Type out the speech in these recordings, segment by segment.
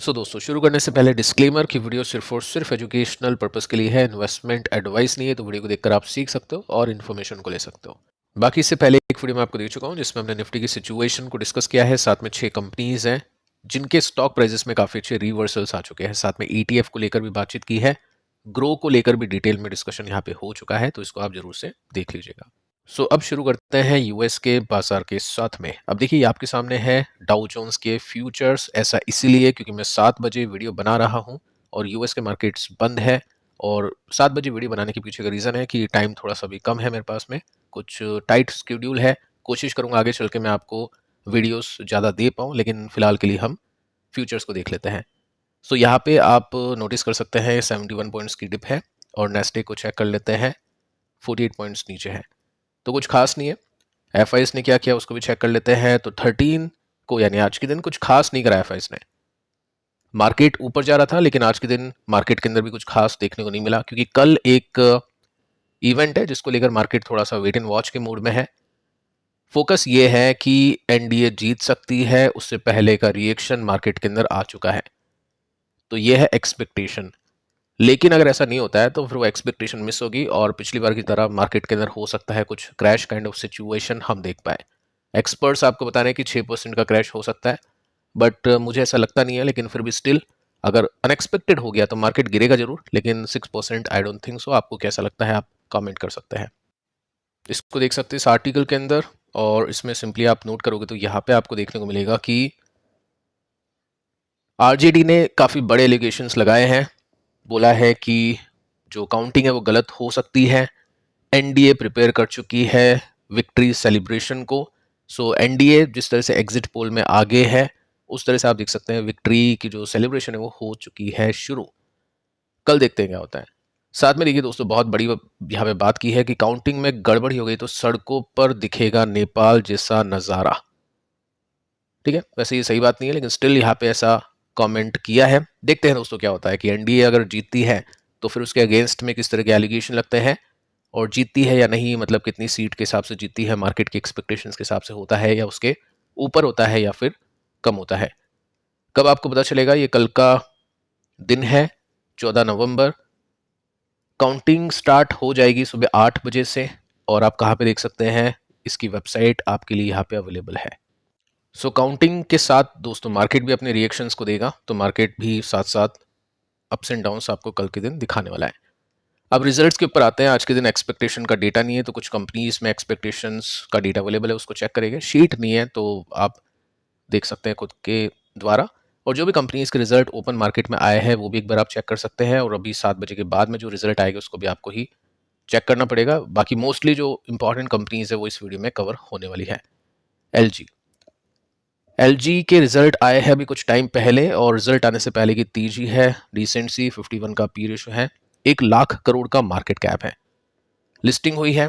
दोस्तों शुरू करने से पहले डिस्क्लेमर कि वीडियो सिर्फ और सिर्फ एजुकेशनल पर्पस के लिए है, इन्वेस्टमेंट एडवाइस नहीं है। तो वीडियो को देखकर आप सीख सकते हो और इन्फॉर्मेशन को ले सकते हो। बाकी इससे पहले एक वीडियो मैं आपको दे चुका हूं जिसमें हमने निफ्टी की सिचुएशन को डिस्कस किया है। साथ में 6 कंपनीज हैं जिनके स्टॉक प्राइजेस में काफी अच्छे रिवर्सल्स आ चुके हैं। साथ में ETF को लेकर भी बातचीत की है, ग्रो को लेकर भी डिटेल में डिस्कशन यहाँ पे हो चुका है, तो इसको आप जरूर से देख लीजिएगा। अब शुरू करते हैं यूएस के बाजार के साथ में। अब देखिए आपके सामने है डाउ जोन्स के फ्यूचर्स। ऐसा इसीलिए क्योंकि मैं 7 बजे वीडियो बना रहा हूं और यूएस के मार्केट्स बंद है। और 7 बजे वीडियो बनाने के पीछे का रीज़न है कि टाइम थोड़ा सा भी कम है मेरे पास में, कुछ टाइट स्केड्यूल है। कोशिश करूंगा आगे चल के मैं आपको वीडियोस ज़्यादा दे पाऊँ, लेकिन फिलहाल के लिए हम फ्यूचर्स को देख लेते हैं। यहाँ पे आप नोटिस कर सकते हैं 71 पॉइंट्स की डिप है और नेस्डे को चेक कर लेते हैं, 48 पॉइंट्स नीचे है, तो कुछ खास नहीं है। एफआईएस ने क्या किया उसको भी चेक कर लेते हैं। तो 13 को यानी आज के दिन कुछ खास नहीं करा एफआईएस ने। मार्केट ऊपर जा रहा था लेकिन आज के दिन मार्केट के अंदर भी कुछ खास देखने को नहीं मिला, क्योंकि कल एक इवेंट है जिसको लेकर मार्केट थोड़ा सा वेट एंड वॉच के मूड में है। फोकस ये है कि एनडीए जीत सकती है, उससे पहले का रिएक्शन मार्केट के अंदर आ चुका है, तो ये है एक्सपेक्टेशन। लेकिन अगर ऐसा नहीं होता है तो फिर वो एक्सपेक्टेशन मिस होगी और पिछली बार की तरह मार्केट के अंदर हो सकता है कुछ क्रैश काइंड ऑफ सिचुएशन हम देख पाए। एक्सपर्ट्स आपको बता रहे हैं कि 6% का क्रैश हो सकता है, बट मुझे ऐसा लगता नहीं है। लेकिन फिर भी स्टिल अगर अनएक्सपेक्टेड हो गया तो मार्केट गिरेगा जरूर, लेकिन 6% आई डोंट थिंक सो। आपको कैसा लगता है आप कमेंट कर सकते हैं। इसको देख सकते हैं इस आर्टिकल के अंदर, और इसमें सिंपली आप नोट करोगे तो यहाँ पे आपको देखने को मिलेगा कि आरजेडी ने काफ़ी बड़े एलिगेशंस लगाए हैं। बोला है कि जो काउंटिंग है वो गलत हो सकती है। एनडीए प्रिपेयर कर चुकी है विक्ट्री सेलिब्रेशन को। एनडीए जिस तरह से एग्जिट पोल में आगे है, उस तरह से आप देख सकते हैं विक्ट्री की जो सेलिब्रेशन है वो हो चुकी है शुरू। कल देखते हैं क्या होता है। साथ में देखिए दोस्तों, बहुत बड़ी यहाँ पे बात की है कि काउंटिंग में गड़बड़ी हो गई तो सड़कों पर दिखेगा नेपाल जैसा नज़ारा। ठीक है, वैसे ये सही बात नहीं है, लेकिन स्टिल यहाँ पे ऐसा कमेंट किया है। देखते हैं दोस्तों क्या होता है कि एनडीए अगर जीतती है तो फिर उसके अगेंस्ट में किस तरह के एलिगेशन लगते हैं, और जीतती है या नहीं, मतलब कितनी सीट के हिसाब से जीतती है, मार्केट की एक्सपेक्टेशंस के हिसाब से होता है या उसके ऊपर होता है या फिर कम होता है। कब आपको पता चलेगा, ये कल का दिन है 14 नवंबर। काउंटिंग स्टार्ट हो जाएगी सुबह 8 बजे से, और आप कहाँ पे देख सकते हैं, इसकी वेबसाइट आपके लिए यहाँ पे अवेलेबल है। काउंटिंग के साथ दोस्तों मार्केट भी अपने रिएक्शंस को देगा, तो मार्केट भी साथ साथ अप्स एंड डाउन्स आपको कल के दिन दिखाने वाला है। अब रिजल्ट्स के ऊपर आते हैं। आज के दिन एक्सपेक्टेशन का डेटा नहीं है, तो कुछ कंपनीज में एक्सपेक्टेशंस का डेटा अवेलेबल है, उसको चेक करेंगे। शीट नहीं है तो आप देख सकते हैं खुद के द्वारा। और जो भी कंपनीज के रिजल्ट ओपन मार्केट में आए हैं वो भी एक बार आप चेक कर सकते हैं। और अभी 7 बजे के बाद में जो रिजल्ट आएगा उसको भी आपको ही चेक करना पड़ेगा। बाकी मोस्टली जो इंपॉर्टेंट कंपनीज है वो इस वीडियो में कवर होने वाली है। एलजी के रिजल्ट आए हैं अभी कुछ टाइम पहले, और रिजल्ट आने से पहले की तेजी है रिसेंट सी। 51 का पी रेशो है, 1 लाख करोड़ का मार्केट कैप है। लिस्टिंग हुई है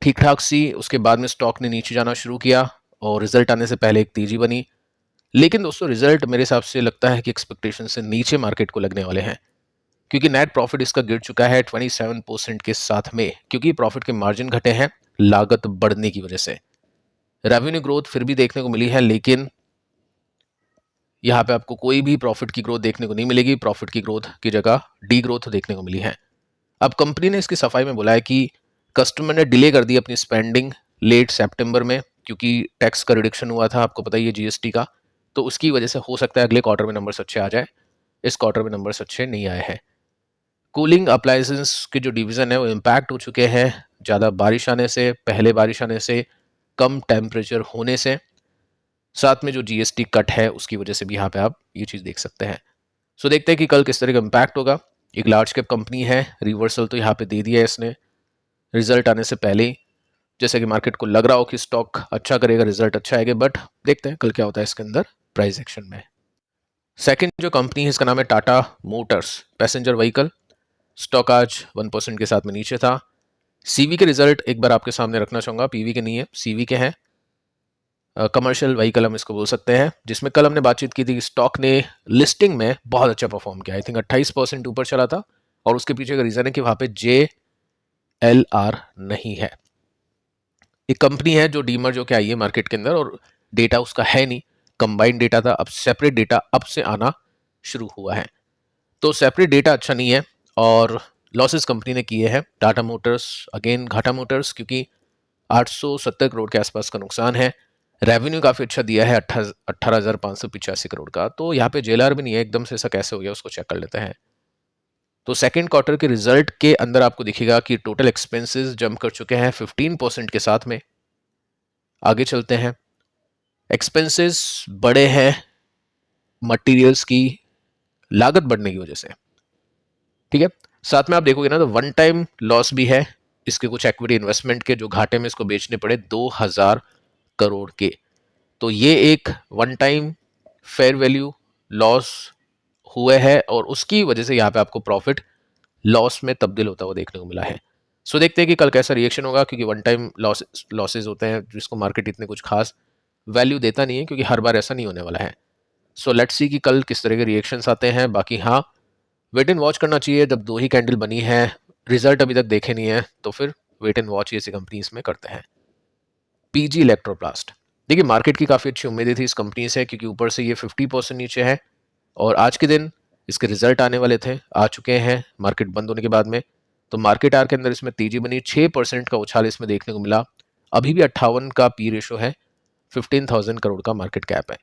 ठीक ठाक सी, उसके बाद में स्टॉक ने नीचे जाना शुरू किया और रिजल्ट आने से पहले एक तेजी बनी। लेकिन दोस्तों रिजल्ट मेरे हिसाब से लगता है कि एक्सपेक्टेशन से नीचे मार्केट को लगने वाले हैं, क्योंकि नेट प्रॉफिट इसका गिर चुका है 27% के साथ में, क्योंकि प्रॉफिट के मार्जिन घटे हैं लागत बढ़ने की वजह से। रेवेन्यू ग्रोथ फिर भी देखने को मिली है, लेकिन यहाँ पे आपको कोई भी प्रॉफिट की ग्रोथ देखने को नहीं मिलेगी। प्रॉफिट की ग्रोथ की जगह डी ग्रोथ देखने को मिली है। अब कंपनी ने इसकी सफाई में बोला है कि कस्टमर ने डिले कर दी अपनी स्पेंडिंग लेट सितंबर में, क्योंकि टैक्स का रिडक्शन हुआ था, आपको पता ही है, जीएसटी का। तो उसकी वजह से हो सकता है अगले क्वार्टर में नंबर्स अच्छे आ जाए। इस क्वार्टर में नंबर्स अच्छे नहीं आए हैं। कूलिंग अप्लायंसेस के जो डिवीजन है वो इम्पैक्ट हो चुके हैं, ज़्यादा बारिश आने से, पहले बारिश आने से, कम टेम्परेचर होने से, साथ में जो जीएसटी कट है उसकी वजह से भी यहाँ पे आप ये चीज़ देख सकते हैं। देखते हैं कि कल किस तरह का इम्पैक्ट होगा। एक लार्ज कैप कंपनी है, रिवर्सल तो यहाँ पे दे दिया है इसने रिजल्ट आने से पहले ही, जैसे कि मार्केट को लग रहा हो कि स्टॉक अच्छा करेगा, रिजल्ट अच्छा आएगा, बट देखते हैं कल क्या होता है इसके अंदर प्राइस एक्शन में। सेकंड जो कंपनी है इसका नाम है Tata Motors passenger vehicle. Stock आज 1% के साथ में नीचे था। सीवी के रिजल्ट एक बार आपके सामने रखना चाहूंगा, पीवी के नहीं है, सीवी के हैं, कमर्शियल व्हीकल हम इसको बोल सकते हैं, जिसमें कल हमने बातचीत की थी कि स्टॉक ने लिस्टिंग में बहुत अच्छा परफॉर्म किया। आई थिंक 28% ऊपर चला था, और उसके पीछे का रीजन है कि वहां पे JLR नहीं है। एक कंपनी है जो डीमर जो कि आई है मार्केट के अंदर, और डेटा उसका है नहीं, कंबाइंड डेटा था, अब सेपरेट डेटा अब से आना शुरू हुआ है। तो सेपरेट डेटा अच्छा नहीं है और लॉसेस कंपनी ने किए हैं। टाटा मोटर्स, अगेन घाटा मोटर्स, क्योंकि 870 करोड़ के आसपास का नुकसान है। रेवेन्यू काफ़ी अच्छा दिया है, 18,585 करोड़ का। तो यहाँ पे जेएलआर भी नहीं है, एकदम से ऐसा कैसे हो गया, उसको चेक कर लेते हैं। तो सेकेंड क्वार्टर के रिजल्ट के अंदर आपको दिखेगा कि टोटल एक्सपेंसेस जंप कर चुके हैं 15% के साथ में। आगे चलते हैं। एक्सपेंसेस बड़े हैं मटेरियल्स की लागत बढ़ने की वजह से, ठीक है। साथ में आप देखोगे ना तो वन टाइम लॉस भी है इसके, कुछ इक्विटी इन्वेस्टमेंट के जो घाटे में इसको बेचने पड़े 2000 करोड़ के। तो ये एक one time fair value loss हुए है और उसकी वजह से यहाँ पे आपको प्रॉफिट लॉस में तब्दील होता हुआ देखने को मिला है। सो देखते हैं कि कल कैसा रिएक्शन होगा, क्योंकि वन टाइम लॉसेज होते हैं जिसको मार्केट इतने कुछ खास वैल्यू देता नहीं है, क्योंकि हर बार ऐसा नहीं होने वाला है। सो लेट्स सी कि कल किस तरह के रिएक्शंस आते हैं। बाकी हाँ, वेट एंड वॉच करना चाहिए। जब दो ही कैंडल बनी है, रिजल्ट अभी तक देखे नहीं है, तो फिर वेट एंड वॉच ऐसी कंपनी इसमें करते हैं। पीजी इलेक्ट्रोप्लास्ट, देखिए मार्केट की काफ़ी अच्छी उम्मीदें थी इस कंपनी से, क्योंकि ऊपर से ये 50% नीचे है और आज के दिन इसके रिजल्ट आने वाले थे, आ चुके हैं मार्केट बंद होने के बाद में। तो मार्केट आर के अंदर इसमें तेजी बनी, 6% का उछाल इसमें देखने को मिला। अभी भी 58 का पी रेशो है, 15,000 करोड़ का मार्केट कैप है।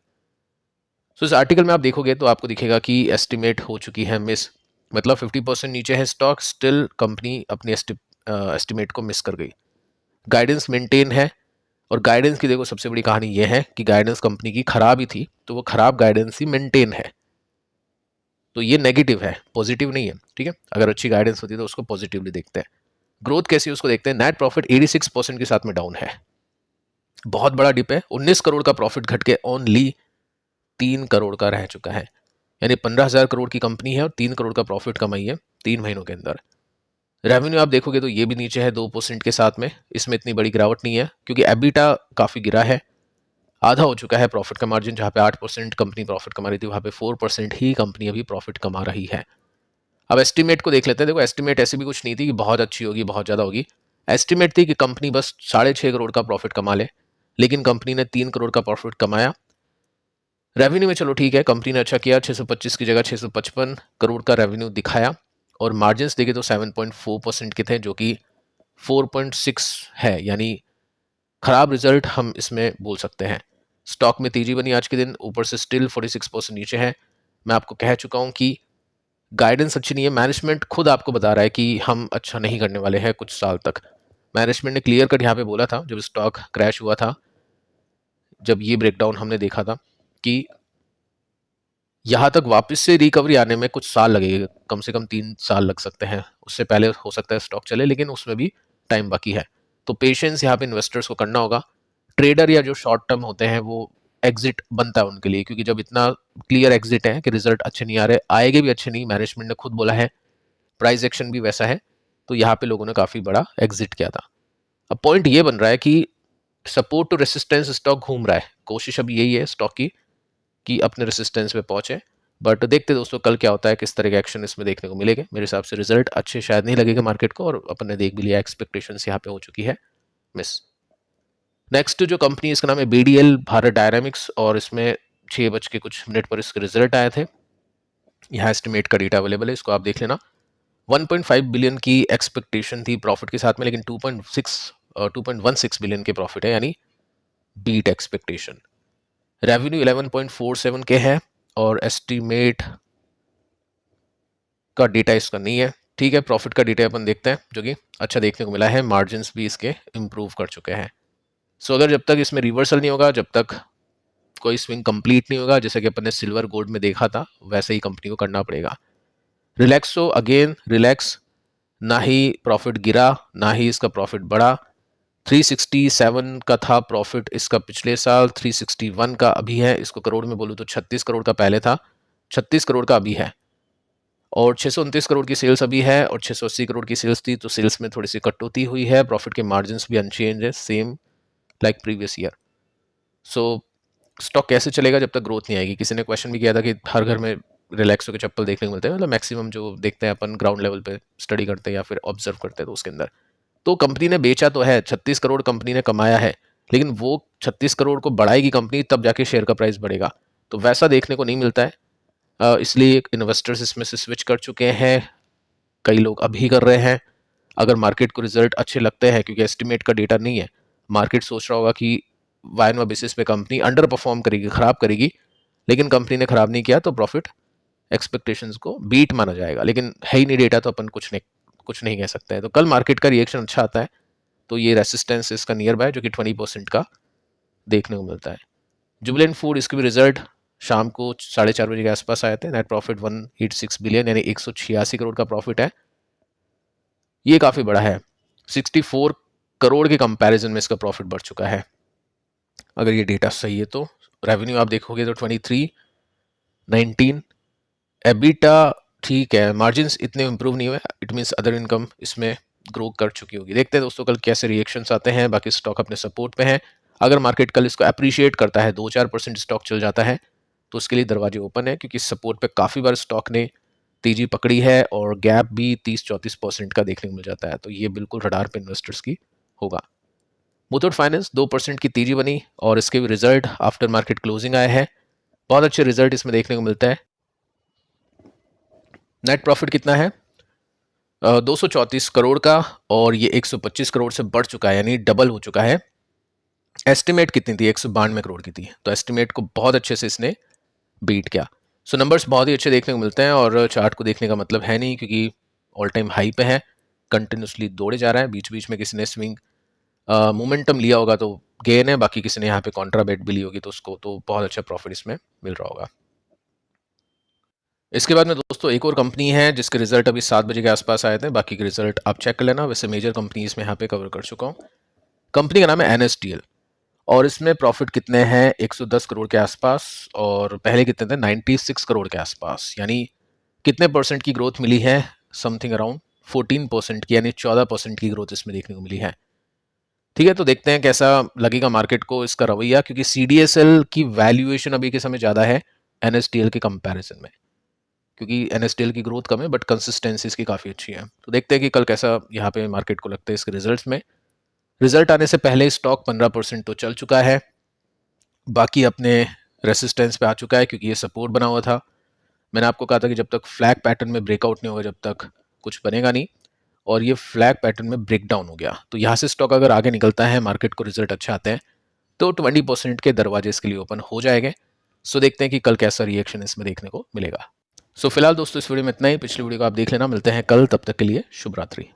सो इस आर्टिकल में आप देखोगे तो आपको दिखेगा कि एस्टिमेट हो चुकी है मिस, मतलब 50% नीचे है स्टॉक, स्टिल कंपनी अपनी एस्टिमेट को मिस कर गई। गाइडेंस मेंटेन है और गाइडेंस की देखो सबसे बड़ी कहानी यह है कि गाइडेंस कंपनी की खराब ही थी, तो वो खराब गाइडेंस ही मेंटेन है। तो ये नेगेटिव है, पॉजिटिव नहीं है, ठीक है। अगर अच्छी गाइडेंस होती है तो उसको पॉजिटिवली देखते हैं। ग्रोथ कैसी है उसको देखते हैं। नेट प्रॉफिट 86% के साथ में डाउन है, बहुत बड़ा डिप है। 19 करोड़ का प्रॉफिट घट के ओनली 3 करोड़ का रह चुका है, यानी 15,000 करोड़ की कंपनी है और 3 करोड़ का प्रॉफिट कमाई है 3 महीनों के अंदर। रेवेन्यू आप देखोगे तो ये भी नीचे है 2% के साथ में, इसमें इतनी बड़ी गिरावट नहीं है क्योंकि एबिटा काफ़ी गिरा है, आधा हो चुका है प्रॉफिट का मार्जिन। जहाँ पे 8% कंपनी प्रॉफिट कमा रही थी, वहाँ पे 4% ही कंपनी अभी प्रॉफिट कमा रही है। अब एस्टिमेट को देख लेते हैं। देखो एस्टिमेट ऐसी भी कुछ नहीं थी कि बहुत अच्छी होगी, बहुत ज़्यादा होगी। एस्टिमेट थी कि कंपनी बस 6.5 करोड़ का प्रॉफिट कमा ले, लेकिन कंपनी ने 3 करोड़ का प्रॉफिट कमाया। रेवेन्यू में चलो ठीक है, कंपनी ने अच्छा किया, 625 की जगह 655 करोड़ का रेवेन्यू दिखाया और मार्जिन्स देखे तो 7.4% के थे, जो कि 4.6 है, यानी खराब रिजल्ट हम इसमें बोल सकते हैं। स्टॉक में तेजी बनी आज के दिन, ऊपर से स्टिल 46% नीचे है। मैं आपको कह चुका हूं कि गाइडेंस अच्छी नहीं है। मैनेजमेंट खुद आपको बता रहा है कि हम अच्छा नहीं करने वाले हैं कुछ साल तक। मैनेजमेंट ने क्लियर कट यहाँ पे बोला था जब स्टॉक क्रैश हुआ था, जब ये ब्रेकडाउन हमने देखा था, कि यहाँ तक वापस से रिकवरी आने में कुछ साल लगेगा, कम से कम 3 साल लग सकते हैं। उससे पहले हो सकता है स्टॉक चले, लेकिन उसमें भी टाइम बाकी है। तो पेशेंस यहाँ पे इन्वेस्टर्स को करना होगा। ट्रेडर या जो शॉर्ट टर्म होते हैं वो एग्जिट बनता है उनके लिए, क्योंकि जब इतना क्लियर एग्जिट है कि रिजल्ट अच्छे नहीं आ रहे, आएंगे भी अच्छे नहीं, मैनेजमेंट ने खुद बोला है, प्राइस एक्शन भी वैसा है, तो यहाँ पे लोगों ने काफ़ी बड़ा एग्जिट किया था। अब पॉइंट ये बन रहा है कि सपोर्ट टू रेसिस्टेंस स्टॉक घूम रहा है। कोशिश अभी यही है स्टॉक की कि अपने रेसिस्टेंस पे पहुंचे। बट देखते दोस्तों कल क्या होता है, किस तरह के एक्शन इसमें देखने को मिलेंगे। मेरे हिसाब से रिजल्ट अच्छे शायद नहीं लगेगा मार्केट को, और अपन ने देख भी लिया एक्सपेक्टेशंस यहाँ पे हो चुकी है मिस। नेक्स्ट जो कंपनी, इसका नाम है बीडीएल भारत डायनामिक्स, और इसमें 6 बज के कुछ मिनट पर इसके रिजल्ट आए थे। यहाँ एस्टिमेट का डेटा अवेलेबल है, इसको आप देख लेना। 1.5 बिलियन की एक्सपेक्टेशन थी प्रॉफिट के साथ में, लेकिन 2.16 बिलियन के प्रॉफिट है, यानी बीट एक्सपेक्टेशन। रेवेन्यू 11.47 के है और एस्टिमेट का डेटा इसका नहीं है, ठीक है। प्रॉफिट का डेटा अपन देखते हैं, जो कि अच्छा देखने को मिला है। मार्जिन्स भी इसके इंप्रूव कर चुके हैं। सो अगर जब तक इसमें रिवर्सल नहीं होगा, जब तक कोई स्विंग कंप्लीट नहीं होगा, जैसे कि अपन ने सिल्वर गोल्ड में देखा था, वैसे ही कंपनी को करना पड़ेगा। रिलैक्सो, अगेन रिलैक्स, ना ही प्रॉफिट गिरा ना ही इसका प्रॉफिट बढ़ा। 367 का था प्रॉफिट इसका पिछले साल, 361 का अभी है। इसको करोड़ में बोलूँ तो 36 करोड़ का पहले था, 36 करोड़ का अभी है, और 629 करोड़ की सेल्स अभी है और 680 करोड़ की सेल्स थी। तो सेल्स में थोड़ी सी कटौती हुई है, प्रॉफिट के मार्जिन भी अनचेंज है, सेम लाइक प्रीवियस ईयर। सो स्टॉक कैसे चलेगा जब तक ग्रोथ नहीं आएगी। किसी ने क्वेश्चन भी किया था कि हर घर में रिलैक्सो के चप्पल देखने को मिलते हैं, मतलब मैक्सिमम जो देखते हैं अपन ग्राउंड लेवल पे स्टडी करते हैं या फिर ऑब्जर्व करते हैं, तो उसके अंदर तो कंपनी ने बेचा तो है, 36 करोड़ कंपनी ने कमाया है, लेकिन वो 36 करोड़ को बढ़ाएगी कंपनी तब जाके शेयर का प्राइस बढ़ेगा, तो वैसा देखने को नहीं मिलता है। इसलिए इन्वेस्टर्स इसमें से स्विच कर चुके हैं, कई लोग अभी कर रहे हैं। अगर मार्केट को रिजल्ट अच्छे लगते हैं, क्योंकि एस्टिमेट का डेटा नहीं है, मार्केट सोच रहा होगा कि वाई एन वाई बेसिस पे कंपनी अंडर परफॉर्म करेगी, खराब करेगी, लेकिन कंपनी ने खराब नहीं किया तो प्रॉफिट एक्सपेक्टेशंस को बीट माना जाएगा। लेकिन है ही नहीं डेटा, तो अपन कुछ नहीं कह सकते हैं। तो कल मार्केट का रिएक्शन अच्छा आता है तो ये रेसिस्टेंस इसका नियर बाय जो कि 20% का देखने को मिलता है। जुबिलेंट फूड, इसके भी रिजल्ट शाम को 4:30 बजे के आसपास आए थे। नेट प्रॉफिट 186 बिलियन यानी 186 करोड़ का प्रॉफिट है, ये काफ़ी बड़ा है। 64 करोड़ के कंपैरिजन में इसका प्रॉफिट बढ़ चुका है अगर ये डेटा सही है तो। रेवेन्यू आप देखोगे तो 23, 19, एबिटा ठीक है, मार्जिन इतने इंप्रूव नहीं हुए, इट मीन्स अदर इनकम इसमें ग्रो कर चुकी होगी। देखते हैं दोस्तों कल कैसे रिएक्शंस आते हैं। बाकी स्टॉक अपने सपोर्ट पे है, अगर मार्केट कल इसको अप्रिशिएट करता है, 2-4% स्टॉक चल जाता है तो उसके लिए दरवाजे ओपन है, क्योंकि सपोर्ट पे काफ़ी बार स्टॉक ने तेजी पकड़ी है और गैप भी 30-34% का देखने को मिल जाता है, तो ये बिल्कुल रडार पे इन्वेस्टर्स की होगा। मुथूट फाइनेंस 2% की तेजी बनी और इसके भी रिजल्ट आफ्टर मार्केट क्लोजिंग आए हैं, बहुत अच्छे रिजल्ट इसमें देखने को मिलता है। नेट प्रॉफिट कितना है? 234 करोड़ का, और ये 125 करोड़ से बढ़ चुका है, यानी डबल हो चुका है। एस्टिमेट कितनी थी? 192 करोड़ की थी, तो एस्टिमेट को बहुत अच्छे से इसने बीट किया। सो नंबर्स बहुत ही अच्छे देखने को मिलते हैं और चार्ट को देखने का मतलब है नहीं, क्योंकि ऑल टाइम हाई पे है, कंटिन्यूसली दौड़े जा रहा है। बीच बीच में किसी ने स्विंग मोमेंटम लिया होगा तो गेन है, बाकी किसी ने यहाँ पे कॉन्ट्रा बेट भी ली होगी तो उसको तो बहुत अच्छा प्रॉफिट इसमें मिल रहा होगा। इसके बाद में दोस्तों एक और कंपनी है जिसके रिजल्ट अभी 7 बजे के आसपास आए थे, बाकी के रिजल्ट आप चेक कर लेना। वैसे मेजर कंपनीज में यहाँ पे कवर कर चुका हूँ। कंपनी का नाम है NSDL और इसमें प्रॉफिट कितने हैं? 110 करोड़ के आसपास, और पहले कितने थे? 96 करोड़ के आसपास, यानी कितने परसेंट की ग्रोथ मिली है? समथिंग अराउंड 14% की, यानी 14% की ग्रोथ इसमें देखने को मिली है। ठीक है, तो देखते हैं कैसा लगेगा मार्केट को इसका रवैया, क्योंकि CDSL की वैल्यूएशन अभी के समय ज़्यादा है NSDL के कंपैरिजन में, क्योंकि NSDL की ग्रोथ कम है बट कंसिस्टेंसी इसकी काफ़ी अच्छी है। तो देखते हैं कि कल कैसा यहाँ पे मार्केट को लगता है इसके रिजल्ट्स में। रिजल्ट आने से पहले स्टॉक 15% तो चल चुका है, बाकी अपने रेसिस्टेंस पे आ चुका है, क्योंकि ये सपोर्ट बना हुआ था। मैंने आपको कहा था कि जब तक फ्लैग पैटर्न में ब्रेकआउट नहीं होगा जब तक कुछ बनेगा नहीं, और ये फ्लैग पैटर्न में ब्रेक डाउन हो गया, तो यहाँ से स्टॉक अगर आगे निकलता है, मार्केट को रिजल्ट अच्छे आते हैं, तो 20% के दरवाजे इसके लिए ओपन हो जाएंगे। सो देखते हैं कि कल कैसा रिएक्शन इसमें देखने को मिलेगा। सो फिलहाल दोस्तों इस वीडियो में इतना ही, पिछली वीडियो को आप देख लेना। मिलते हैं कल, तब तक के लिए शुभ रात्रि।